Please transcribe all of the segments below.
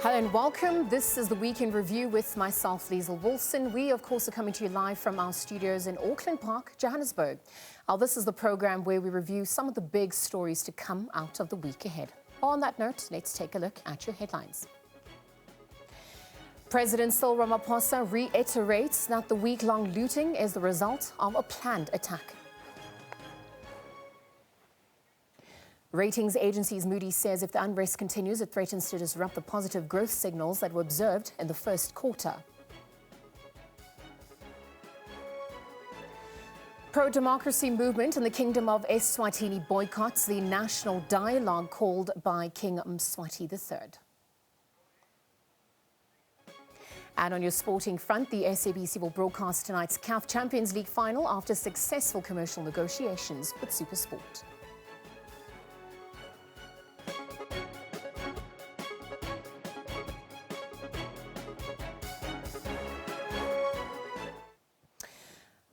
Hello and welcome. This is the Weekend Review with myself, Liesl Wilson. We, of course, are coming to you live from our studios in Auckland Park, Johannesburg. This is the program where we review some of the big stories to come out of the week ahead. On that note, let's take a look at your headlines. President Cyril Ramaphosa reiterates that the week-long looting is the result of a planned attack. Ratings agencies Moody's says if the unrest continues, it threatens to disrupt the positive growth signals that were observed in the first quarter. Pro-democracy movement in the Kingdom of Eswatini boycotts the national dialogue called by King Mswati III. And on your sporting front, the SABC will broadcast tonight's CAF Champions League final after successful commercial negotiations with SuperSport.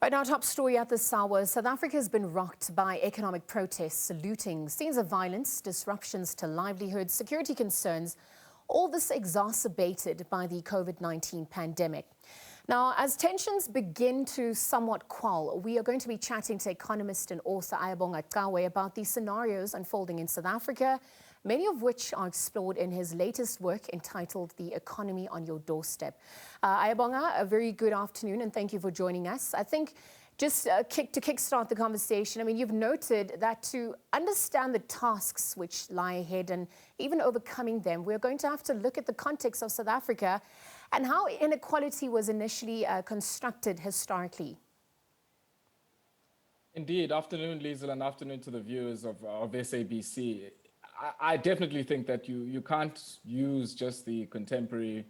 Right now, top story at this hour. South Africa has been rocked by economic protests, looting, scenes of violence, disruptions to livelihoods, security concerns, all this exacerbated by the COVID-19 pandemic. Now, as tensions begin to somewhat quell, we are going to be chatting to economist and author Ayabonga Cawe about the scenarios unfolding in South Africa, many of which are explored in his latest work entitled The Economy on Your Doorstep. Ayabonga, a very good afternoon and thank you for joining us. I think just to kickstart the conversation, I mean, you've noted that to understand the tasks which lie ahead and even overcoming them, we're going to have to look at the context of South Africa and how inequality was initially constructed historically. Indeed. Afternoon, Liesl, and afternoon to the viewers of SABC. I definitely think that you can't use just the contemporary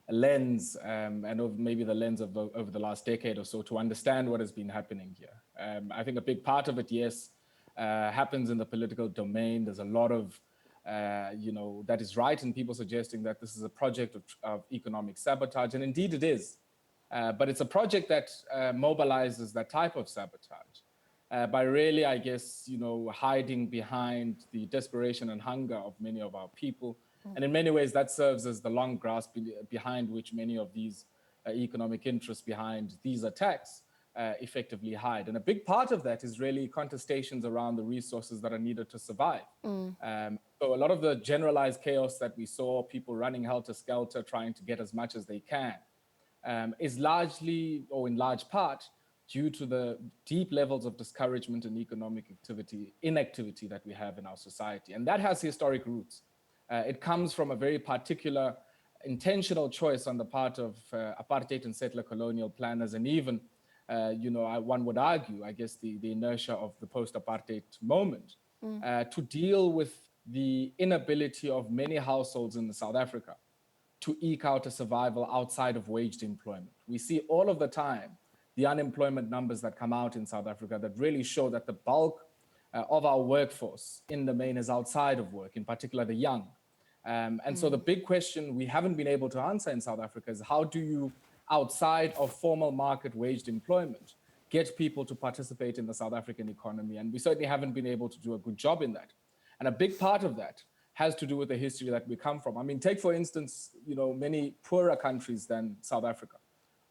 lens and maybe the lens of over the last decade or so to understand what has been happening here. I think a big part of it, yes, happens in the political domain. There's a lot of, that is right in people suggesting that this is a project of economic sabotage, and indeed it is. But it's a project that mobilizes that type of sabotage. By really, I guess, hiding behind the desperation and hunger of many of our people. And in many ways, that serves as the long grasp behind which many of these economic interests behind these attacks effectively hide. And a big part of that is really contestations around the resources that are needed to survive. So a lot of the generalized chaos that we saw, people running helter-skelter, trying to get as much as they can, is largely, or in large part, due to the deep levels of discouragement and economic inactivity that we have in our society. And that has historic roots. It comes from a very particular intentional choice on the part of apartheid and settler colonial planners, and even, one would argue, I guess, the inertia of the post-apartheid moment to deal with the inability of many households in South Africa to eke out a survival outside of waged employment. We see all of the time the unemployment numbers that come out in South Africa that really show that the bulk of our workforce in the main is outside of work, in particular the young. So the big question we haven't been able to answer in South Africa is how do you, outside of formal market waged employment, get people to participate in the South African economy? And we certainly haven't been able to do a good job in that. And a big part of that has to do with the history that we come from. I mean, take for instance, many poorer countries than South Africa,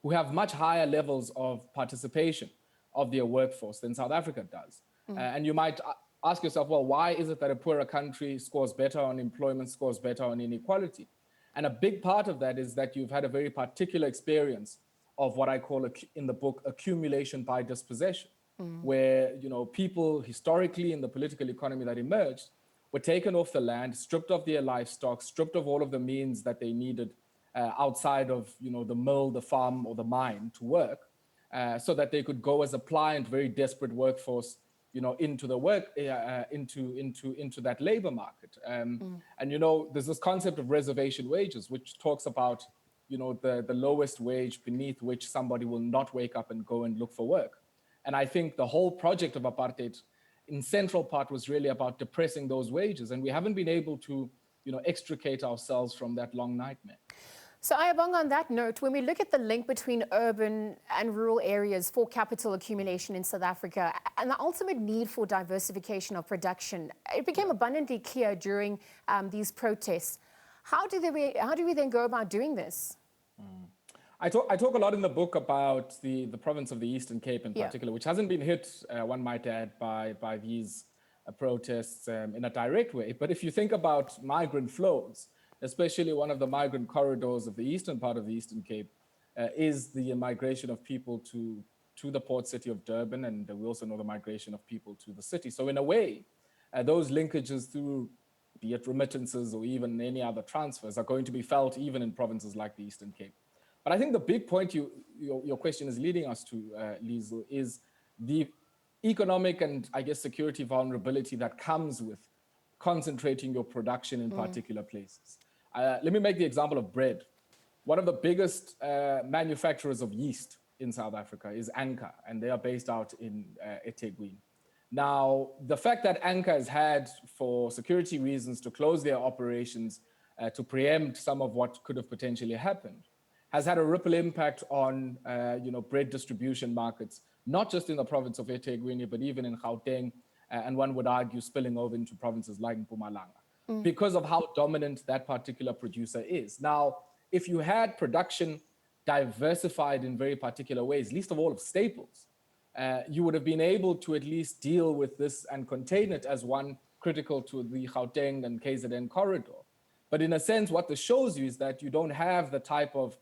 who have much higher levels of participation of their workforce than South Africa does. And you might ask yourself, well, why is it that a poorer country scores better on employment, scores better on inequality? And a big part of that is that you've had a very particular experience of what I call in the book, accumulation by dispossession, where people historically in the political economy that emerged were taken off the land, stripped of their livestock, stripped of all of the means that they needed outside of the mill, the farm, or the mine to work, so that they could go as a pliant, very desperate workforce, into the work, into that labor market. And there's this concept of reservation wages, which talks about the lowest wage beneath which somebody will not wake up and go and look for work. And I think the whole project of apartheid, in central part, was really about depressing those wages, and we haven't been able to extricate ourselves from that long nightmare. So Ayabonga, on that note, when we look at the link between urban and rural areas for capital accumulation in South Africa and the ultimate need for diversification of production, it became abundantly clear during these protests. How do we then go about doing this? I talk a lot in the book about the province of the Eastern Cape in Yeah. particular, which hasn't been hit, one might add, by these protests in a direct way. But if you think about migrant flows, especially one of the migrant corridors of the eastern part of the Eastern Cape, is the migration of people to the port city of Durban, and we also know the migration of people to the city. So in a way, those linkages through, be it remittances or even any other transfers, are going to be felt even in provinces like the Eastern Cape. But I think the big point your question is leading us to, Liesl, is the economic and, I guess, security vulnerability that comes with concentrating your production in particular places. Let me make the example of bread. One of the biggest manufacturers of yeast in South Africa is Anchor, and they are based out in eThekwini. Now, the fact that Anchor has had, for security reasons, to close their operations to preempt some of what could have potentially happened has had a ripple impact on bread distribution markets, not just in the province of eThekwini, but even in Gauteng, and one would argue spilling over into provinces like Mpumalanga, because of how dominant that particular producer is. Now, if you had production diversified in very particular ways, least of all of staples, you would have been able to at least deal with this and contain it as one critical to the Gauteng and KZN corridor. But in a sense, what this shows you is that you don't have the type of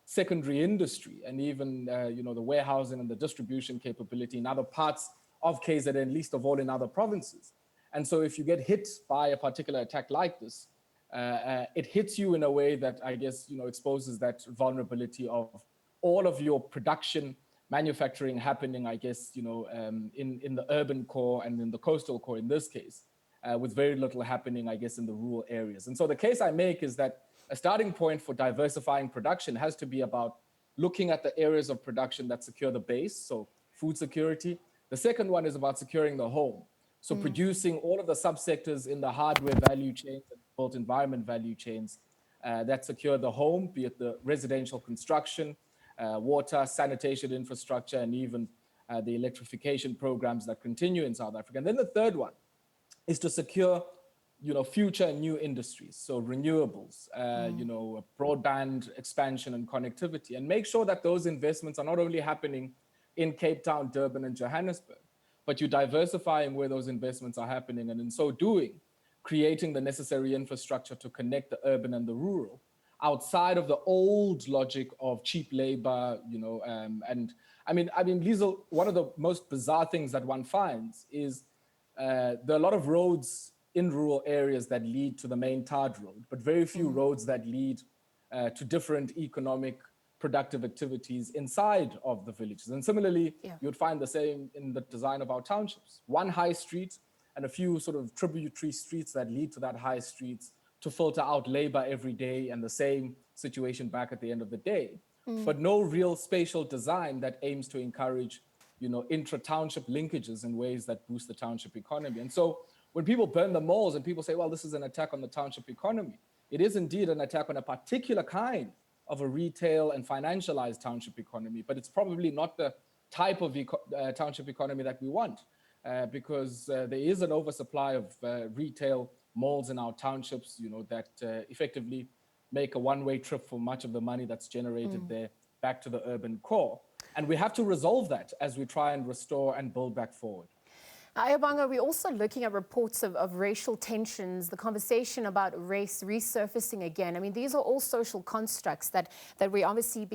secondary industry and even the warehousing and the distribution capability in other parts of KZN, least of all in other provinces. And so if you get hit by a particular attack like this, it hits you in a way that, I guess, exposes that vulnerability of all of your production, manufacturing happening, I guess, in the urban core and in the coastal core in this case, with very little happening, I guess, in the rural areas. And so the case I make is that a starting point for diversifying production has to be about looking at the areas of production that secure the base, so food security. The second one is about securing the home. So producing all of the subsectors in the hardware value chains and built environment value chains that secure the home, be it the residential construction, water, sanitation infrastructure, and even the electrification programs that continue in South Africa. And then the third one is to secure future and new industries, so renewables, broadband expansion and connectivity, and make sure that those investments are not only happening in Cape Town, Durban, and Johannesburg, but you're diversifying where those investments are happening, and in so doing, creating the necessary infrastructure to connect the urban and the rural, outside of the old logic of cheap labor, and I mean, Liesl, one of the most bizarre things that one finds is there are a lot of roads in rural areas that lead to the main tarred road, but very few roads that lead to different economic productive activities inside of the villages. And similarly, you'd find the same in the design of our townships. One high street and a few sort of tributary streets that lead to that high streets to filter out labor every day, and the same situation back at the end of the day. But no real spatial design that aims to encourage intra-township linkages in ways that boost the township economy. And so when people burn the malls and people say, well, this is an attack on the township economy, it is indeed an attack on a particular kind of a retail and financialized township economy, but it's probably not the type of township economy that we want, because there is an oversupply of retail malls in our townships, that effectively make a one-way trip for much of the money that's generated there back to the urban core. And we have to resolve that as we try and restore and build back forward. Ayabonga, we're also looking at reports of racial tensions, the conversation about race resurfacing again. I mean, these are all social constructs that we obviously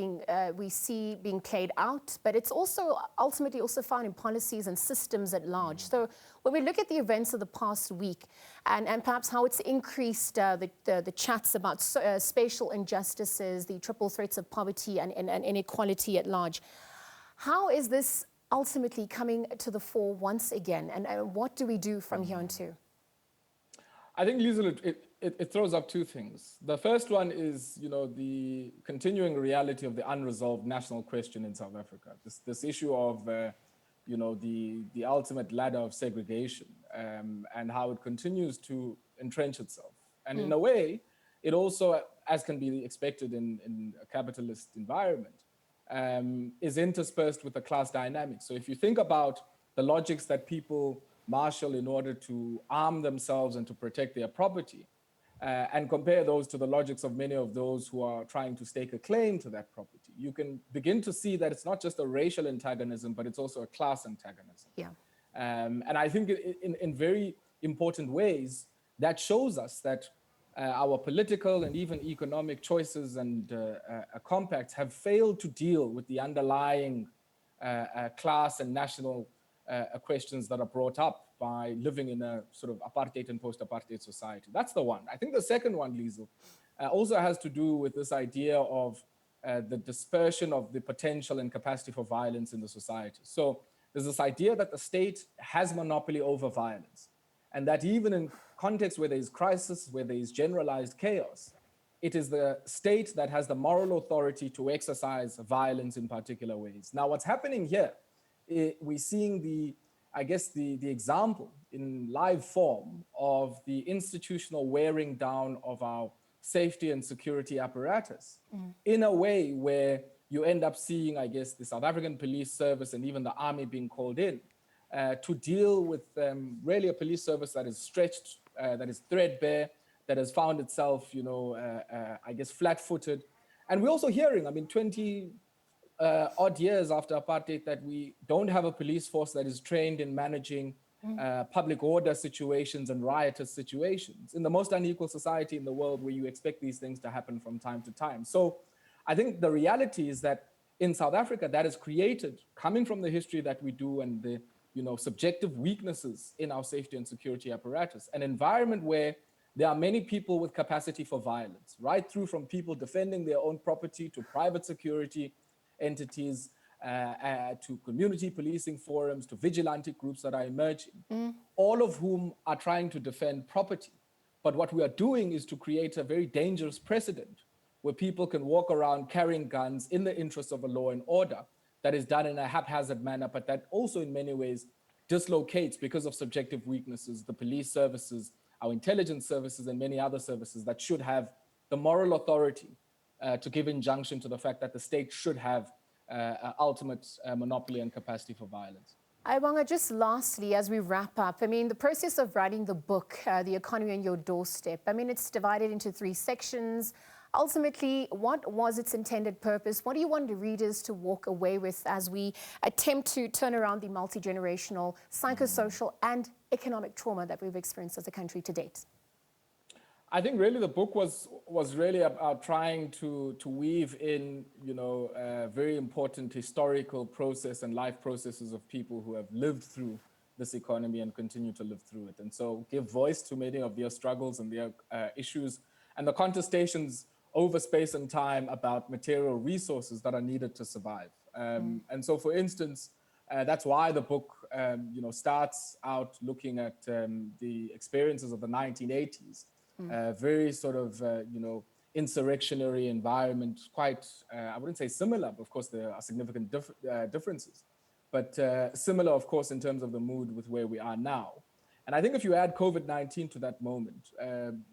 we see being played out, but it's also ultimately also found in policies and systems at large. So when we look at the events of the past week and perhaps how it's increased the chats about spatial injustices, the triple threats of poverty and inequality at large, how is this ultimately coming to the fore once again, and what do we do from here on to? I think, Liesl, it throws up two things. The first one is, the continuing reality of the unresolved national question in South Africa. This issue of, the ultimate ladder of segregation, and how it continues to entrench itself. And in a way, it also, as can be expected in a capitalist environment, is interspersed with the class dynamics. So if you think about the logics that people marshal in order to arm themselves and to protect their property, and compare those to the logics of many of those who are trying to stake a claim to that property, you can begin to see that it's not just a racial antagonism, but it's also a class antagonism. Yeah. And I think in very important ways, that shows us that our political and even economic choices and compacts have failed to deal with the underlying class and national questions that are brought up by living in a sort of apartheid and post-apartheid society. That's the one. I think the second one, Liesl, also has to do with this idea of the dispersion of the potential and capacity for violence in the society. So there's this idea that the state has monopoly over violence, and that even in contexts where there is crisis, where there is generalized chaos, it is the state that has the moral authority to exercise violence in particular ways. Now, what's happening here, we're seeing the example in live form of the institutional wearing down of our safety and security apparatus in a way where you end up seeing, I guess, the South African police service and even the army being called in to deal with really a police service that is stretched, that is threadbare, that has found itself, I guess, flat-footed. And we're also hearing, 20 odd years after apartheid, that we don't have a police force that is trained in managing public order situations and riotous situations in the most unequal society in the world, where you expect these things to happen from time to time. So I think the reality is that in South Africa, that is created, coming from the history that we do and the subjective weaknesses in our safety and security apparatus, an environment where there are many people with capacity for violence, right through from people defending their own property to private security entities, to community policing forums, to vigilante groups that are emerging, all of whom are trying to defend property. But what we are doing is to create a very dangerous precedent where people can walk around carrying guns in the interest of a law and order that is done in a haphazard manner, but that also in many ways dislocates, because of subjective weaknesses, the police services, our intelligence services, and many other services that should have the moral authority to give injunction to the fact that the state should have ultimate monopoly and capacity for violence. Aibonga, just lastly, as we wrap up, the process of writing the book, The Economy on Your Doorstep, it's divided into 3 sections. Ultimately, what was its intended purpose? What do you want the readers to walk away with as we attempt to turn around the multi-generational, psychosocial and economic trauma that we've experienced as a country to date? I think really the book was really about trying to weave in, a very important historical process and life processes of people who have lived through this economy and continue to live through it. And so give voice to many of their struggles and their issues and the contestations over space and time about material resources that are needed to survive. And so, for instance, that's why the book, starts out looking at the experiences of the 1980s. Very sort of, insurrectionary environment, quite, I wouldn't say similar, but of course there are significant differences, but similar, of course, in terms of the mood with where we are now. And I think if you add COVID-19 to that moment,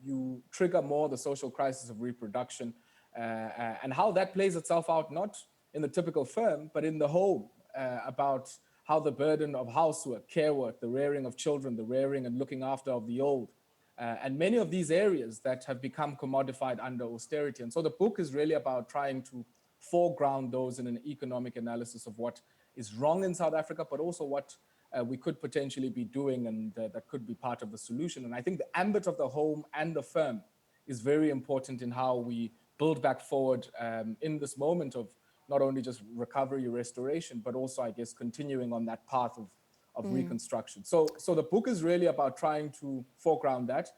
you trigger more the social crisis of reproduction and how that plays itself out, not in the typical firm, but in the home, about how the burden of housework, care work, the rearing of children, the rearing and looking after of the old, and many of these areas that have become commodified under austerity. And so the book is really about trying to foreground those in an economic analysis of what is wrong in South Africa, but also what we could potentially be doing and that could be part of the solution. And I think the ambit of the home and the firm is very important in how we build back forward in this moment of not only just recovery, restoration, but also, I guess, continuing on that path of reconstruction. So the book is really about trying to foreground that,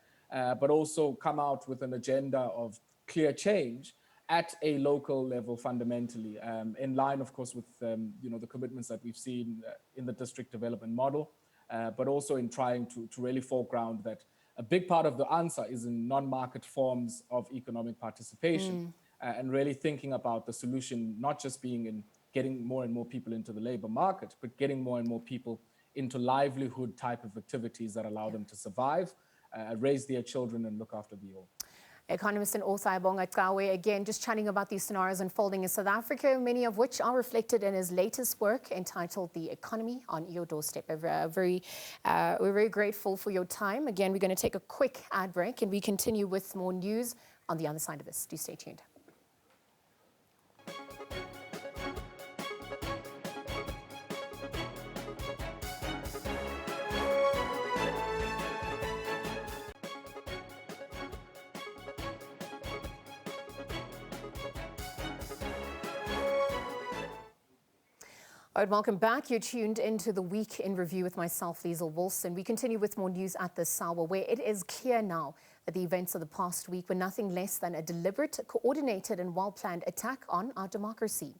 but also come out with an agenda of clear change at a local level fundamentally, in line, of course, with the commitments that we've seen in the district development model, but also in trying to really foreground that a big part of the answer is in non-market forms of economic participation, and really thinking about the solution not just being in getting more and more people into the labor market, but getting more and more people into livelihood type of activities that allow them to survive, raise their children and look after the old. Economist and author Ayabonga Cawe, again, just chatting about these scenarios unfolding in South Africa, many of which are reflected in his latest work entitled The Economy on Your Doorstep. We're very grateful for your time. Again, we're going to take a quick ad break and we continue with more news on the other side of this. Do stay tuned. All right, welcome back. You're tuned into the Week in Review with myself, Liesl Wilson. We continue with more news at the SABC, where it is clear now that the events of the past week were nothing less than a deliberate, coordinated and well-planned attack on our democracy.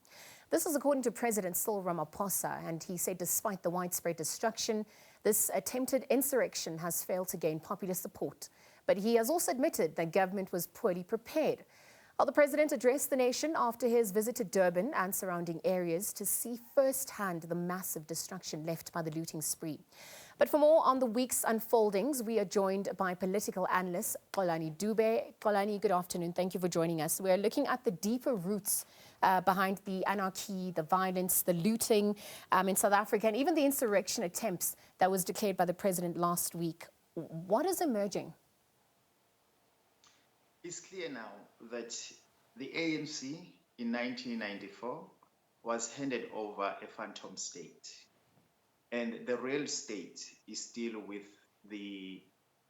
This is according to President Cyril Ramaphosa, and he said despite the widespread destruction, this attempted insurrection has failed to gain popular support. But he has also admitted that government was poorly prepared. The president addressed the nation after his visit to Durban and surrounding areas to see firsthand the massive destruction left by the looting spree. But for more on the week's unfoldings, we are joined by political analyst Xolani Dube. Xolani, good afternoon. Thank you for joining us. We are looking at the deeper roots behind the anarchy, the violence, the looting in South Africa, and even the insurrection attempts that was declared by the president last week. What is emerging? It's clear now that the ANC in 1994 was handed over a phantom state, and the real state is still with the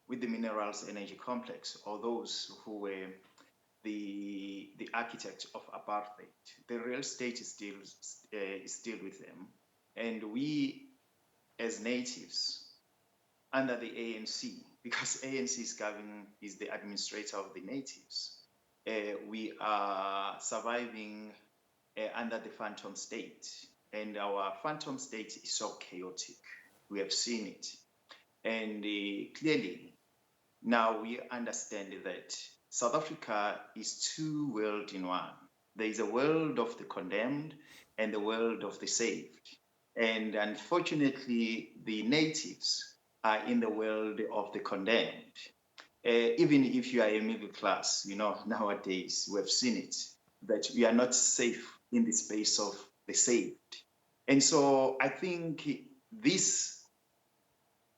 minerals energy complex, or those who were the architects of apartheid. The real state is still with them, and we as natives under the ANC, because ANC is the administrator of the natives. We are surviving under the phantom state, and our phantom state is so chaotic. We have seen it, and clearly now we understand that South Africa is two worlds in one. There is a world of the condemned and the world of the saved, and unfortunately the natives are in the world of the condemned. Even if you are a middle class, nowadays we have seen it, that we are not safe in the space of the saved. And so I think this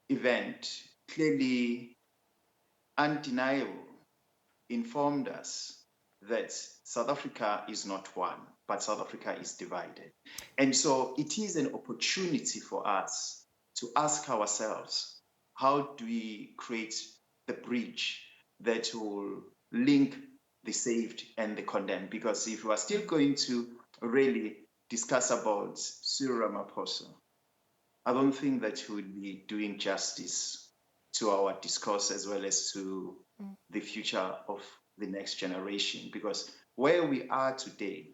event clearly, undeniable, informed us that South Africa is not one, but South Africa is divided. And so it is an opportunity for us to ask ourselves, how do we create the bridge that will link the saved and the condemned? Because if we are still going to really discuss about Cyril Ramaphosa, I don't think that we would be doing justice to our discourse as well as to the future of the next generation. Because where we are today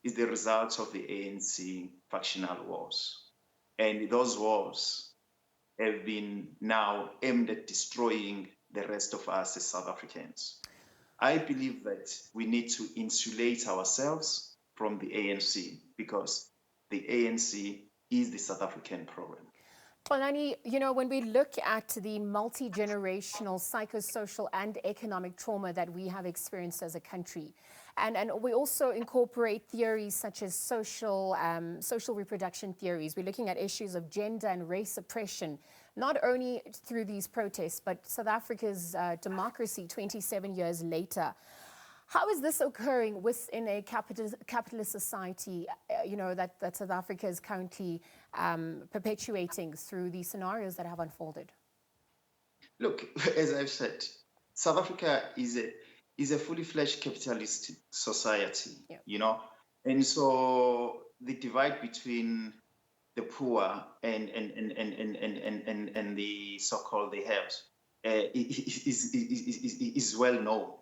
is the result of the ANC factional wars. And those wars have been now aimed at destroying the rest of us as South Africans. I believe that we need to insulate ourselves from the ANC because the ANC is the South African problem. Xolani, when we look at the multi-generational psychosocial and economic trauma that we have experienced as a country, and we also incorporate theories such as social reproduction theories. We're looking at issues of gender and race oppression, not only through these protests, but South Africa's democracy 27 years later. How is this occurring within a capitalist society, that South Africa is currently perpetuating through the scenarios that have unfolded? Look, as I've said, South Africa is a fully fledged capitalist society, and so the divide between the poor and the so-called the haves is well known.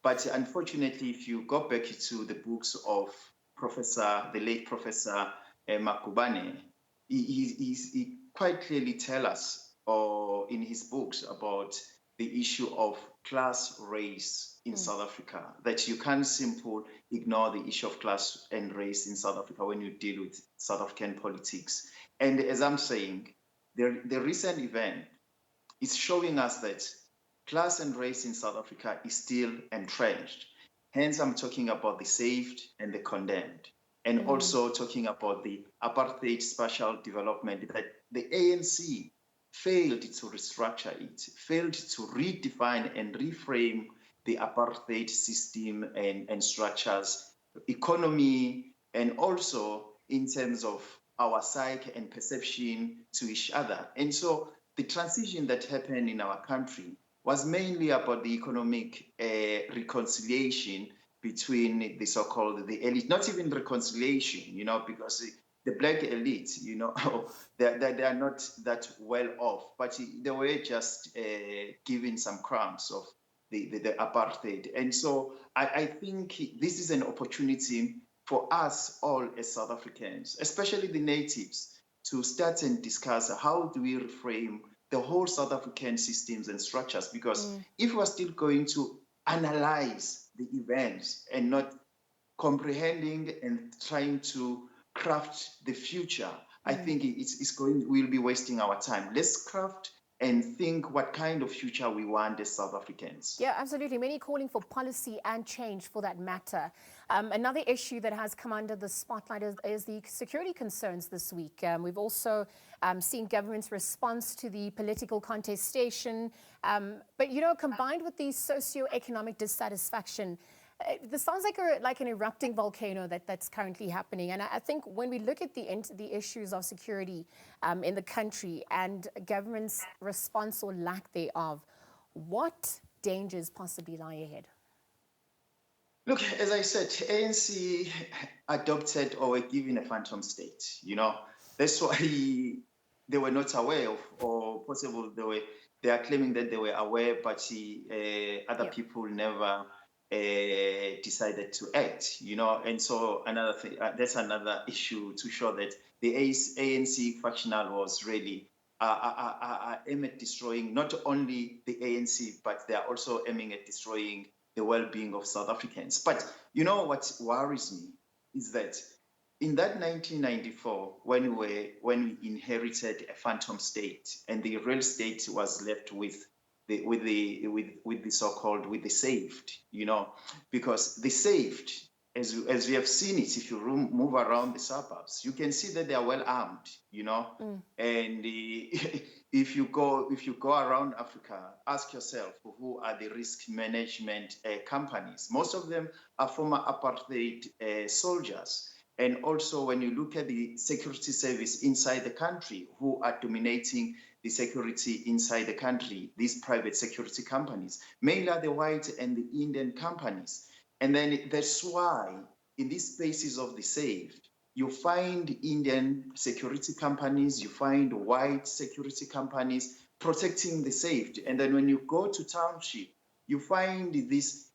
But unfortunately, if you go back to the books of the late Professor Makubane, he quite clearly tells us, or in his books, about the issue of class race in South Africa, that you can't simply ignore the issue of class and race in South Africa when you deal with South African politics. And as I'm saying, the recent event is showing us that class and race in South Africa is still entrenched. Hence, I'm talking about the saved and the condemned, and also talking about the apartheid spatial development that the ANC failed to restructure it, failed to redefine and reframe the apartheid system and structures, economy, and also in terms of our psyche and perception to each other. And so the transition that happened in our country was mainly about the economic reconciliation between the so-called the elite, not even reconciliation, because the black elite, they are not that well off, but they were just given some crumbs of the apartheid. And so I think this is an opportunity for us all as South Africans, especially the natives, to start and discuss how do we reframe the whole South African systems and structures. Because if we're still going to analyze the events and not comprehending and trying to craft the future, I think we'll be wasting our time. Let's craft and think what kind of future we want as South Africans. Yeah, absolutely. Many calling for policy and change for that matter. Another issue that has come under the spotlight is the security concerns this week. We've also seen government's response to the political contestation. But, combined with the socio-economic dissatisfaction, this sounds like an erupting volcano that's currently happening. And I think when we look at the issues of security in the country and government's response or lack thereof, what dangers possibly lie ahead? Look, as I said, ANC adopted or were given a phantom state. That's why they were not aware of, or possible they are claiming that they were aware, but other people never decided to act, and so another thing, that's another issue to show that the ANC factional was really aiming at destroying not only the ANC, but they are also aiming at destroying the well-being of South Africans. But what worries me is that in that 1994, when we inherited a phantom state and the real state was left with the so-called with the saved, because the saved, as we have seen it, if you move around the suburbs, you can see that they are well armed, and if you go around Africa, ask yourself who are the risk management companies. Most of them are former apartheid soldiers. And also, when you look at the security service inside the country, who are dominating the security inside the country, these private security companies, mainly are the white and the Indian companies. And then that's why in these spaces of the saved, you find Indian security companies, you find white security companies protecting the saved. And then when you go to township, you find this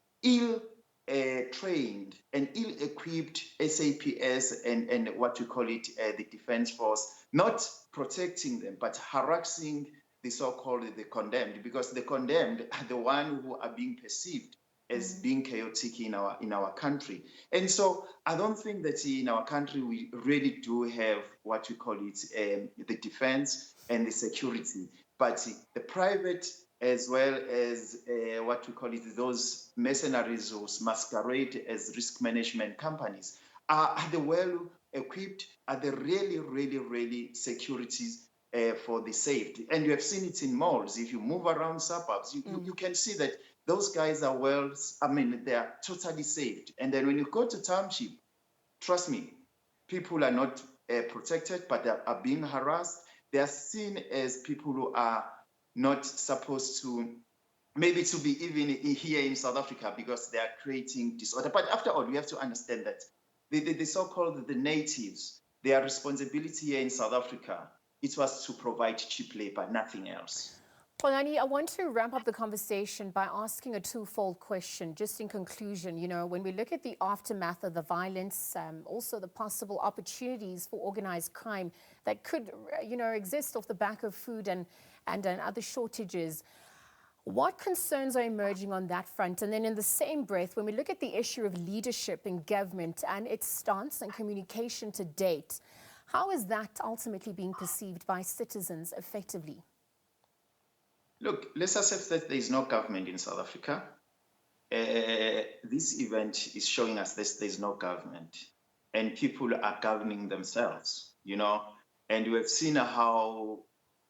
trained and ill-equipped SAPS and what you call it, the defense force, not protecting them, but harassing the so-called the condemned, because the condemned are the ones who are being perceived as being chaotic in our country. And so I don't think that in our country we really do have what you call it, the defense and the security, but the private as well as what we call it, those mercenaries who masquerade as risk management companies, are the well-equipped, are the really securities for the safety. And you have seen it in malls. If you move around suburbs, you can see that those guys are they are totally saved. And then when you go to township, trust me, people are not protected, but they are being harassed. They are seen as people who are not supposed to maybe to be even here in South Africa, because they are creating disorder. But after all, we have to understand that the so-called the natives, their responsibility here in South Africa, it was to provide cheap labor, nothing else. Polani, I want to wrap up the conversation by asking a twofold question, just in conclusion. When we look at the aftermath of the violence, also the possible opportunities for organized crime that could, exist off the back of food and other shortages, what concerns are emerging on that front? And then in the same breath, when we look at the issue of leadership in government and its stance and communication to date, how is that ultimately being perceived by citizens effectively? Look, let's accept that there is no government in South Africa. This event is showing us that there's no government and people are governing themselves, and we have seen how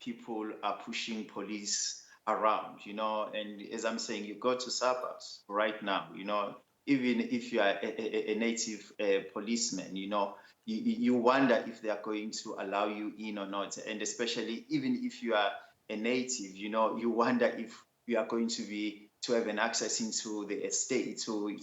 people are pushing police around, and as I'm saying, you go to suburbs right now, even if you are a native policeman, you wonder if they are going to allow you in or not. And especially even if you are a native, you wonder if you are going to have an access into the estate, to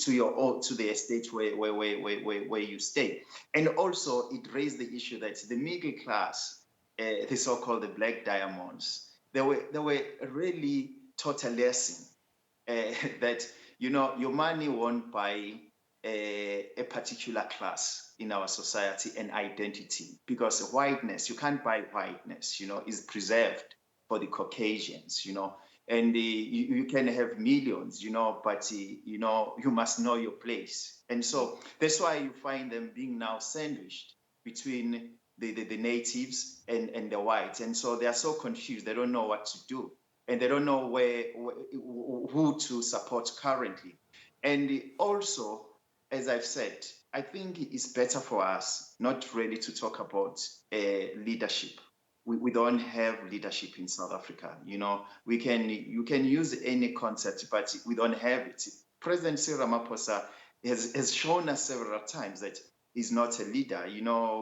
the estate where you stay. And also it raised the issue that the middle class, the so-called the black diamonds, they were really taught a lesson that your money won't buy a particular class in our society and identity, because whiteness, you can't buy whiteness, is preserved for the Caucasians, and you can have millions, but you must know your place. And so that's why you find them being now sandwiched between the natives and the whites. And so they are so confused, they don't know what to do. And they don't know who to support currently. And also, as I've said, I think it's better for us not really to talk about leadership. We don't have leadership in South Africa. You can use any concept, but we don't have it. President Cyril Ramaphosa has shown us several times that he's not a leader.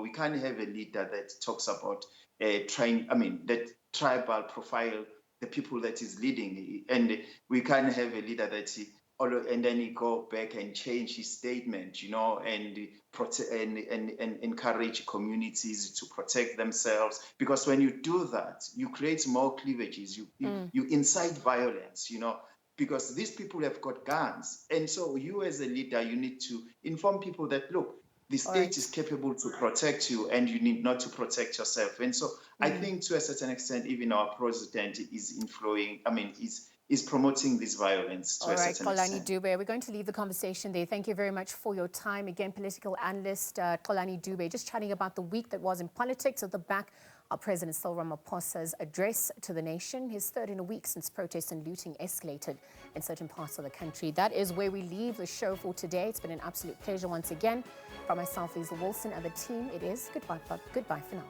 We can't have a leader that talks about that tribal profile, the people that is leading, and we can't have a leader that and then he go back and change his statement, and encourage communities to protect themselves. Because when you do that, you create more cleavages, you incite violence, because these people have got guns. And so you as a leader, you need to inform people that, look, the state is capable to protect you and you need not to protect yourself. And so I think to a certain extent, even our president is is promoting this violence to a certain extent. Dube, we're going to leave the conversation there. Thank you very much for your time. Again, political analyst Xolani Dube, just chatting about the week that was in politics. At the back, our President Cyril Ramaphosa's address to the nation, his third in a week since protests and looting escalated in certain parts of the country. That is where we leave the show for today. It's been an absolute pleasure once again. From myself, Lisa Wilson, and the team, it is goodbye for now.